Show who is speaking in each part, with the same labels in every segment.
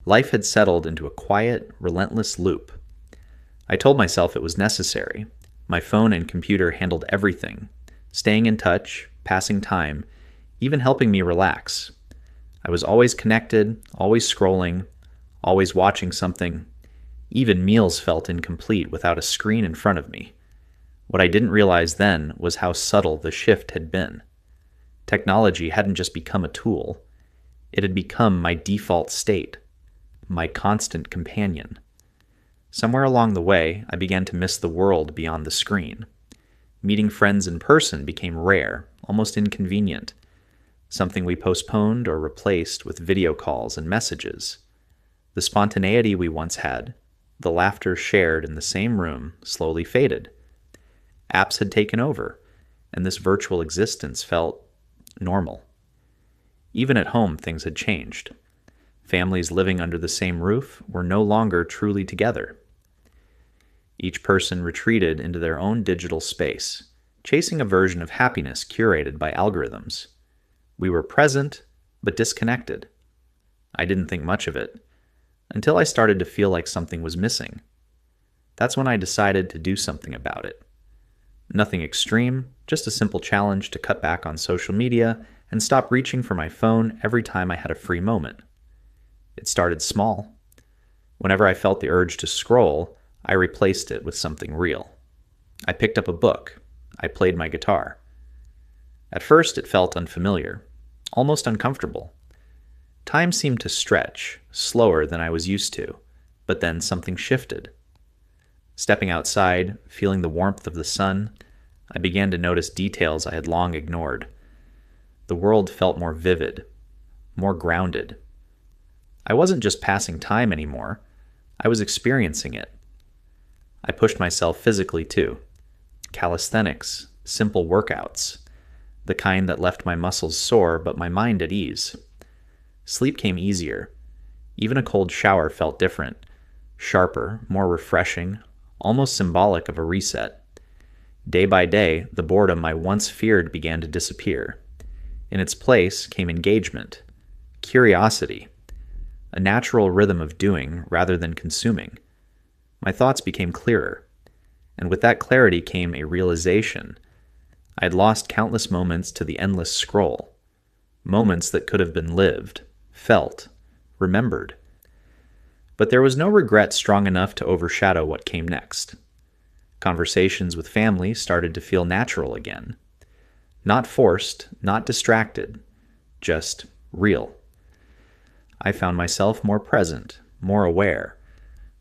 Speaker 1: Life had settled into a quiet, relentless loop. I told myself it was necessary. My phone and computer handled everything, staying in touch, passing time, even helping me relax. I was always connected, always scrolling, always watching something. Even meals felt incomplete without a screen in front of me. What I didn't realize then was how subtle the shift had been. Technology hadn't just become a tool, it had become my default state, my constant companion. Somewhere along the way, I began to miss the world beyond the screen. Meeting friends in person became rare, almost inconvenient, something we postponed or replaced with video calls and messages. The spontaneity we once had, the laughter shared in the same room, slowly faded. Apps had taken over, and this virtual existence felt normal. Even at home, things had changed. Families living under the same roof were no longer truly together. Each person retreated into their own digital space, chasing a version of happiness curated by algorithms. We were present, but disconnected. I didn't think much of it, until I started to feel like something was missing. That's when I decided to do something about it. Nothing extreme, just a simple challenge to cut back on social media and stop reaching for my phone every time I had a free moment. It started small. Whenever I felt the urge to scroll, I replaced it with something real. I picked up a book. I played my guitar. At first, it felt unfamiliar, almost uncomfortable. Time seemed to stretch, slower than I was used to, but then something shifted. Stepping outside, feeling the warmth of the sun, I began to notice details I had long ignored. The world felt more vivid, more grounded. I wasn't just passing time anymore, I was experiencing it. I pushed myself physically too. Calisthenics, simple workouts, the kind that left my muscles sore but my mind at ease. Sleep came easier. Even a cold shower felt different, sharper, more refreshing, almost symbolic of a reset. Day by day, the boredom I once feared began to disappear. In its place came engagement, curiosity, a natural rhythm of doing rather than consuming. My thoughts became clearer, and with that clarity came a realization. I had lost countless moments to the endless scroll, moments that could have been lived, felt, remembered. But there was no regret strong enough to overshadow what came next. Conversations with family started to feel natural again. Not forced, not distracted, just real. I found myself more present, more aware,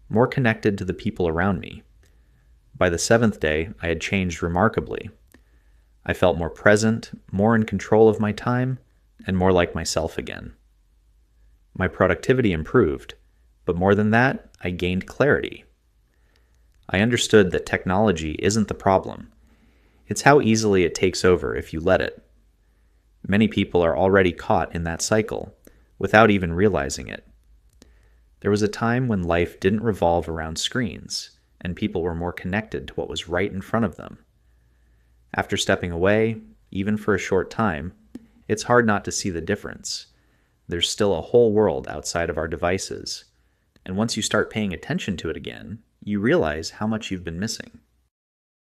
Speaker 1: more connected to the people around me. By the seventh day, I had changed remarkably. I felt more present, more in control of my time, and more like myself again. My productivity improved, but more than that, I gained clarity. I understood that technology isn't the problem. It's how easily it takes over if you let it. Many people are already caught in that cycle, without even realizing it. There was a time when life didn't revolve around screens, and people were more connected to what was right in front of them. After stepping away, even for a short time, it's hard not to see the difference. There's still a whole world outside of our devices, and once you start paying attention to it again, you realize how much you've been missing.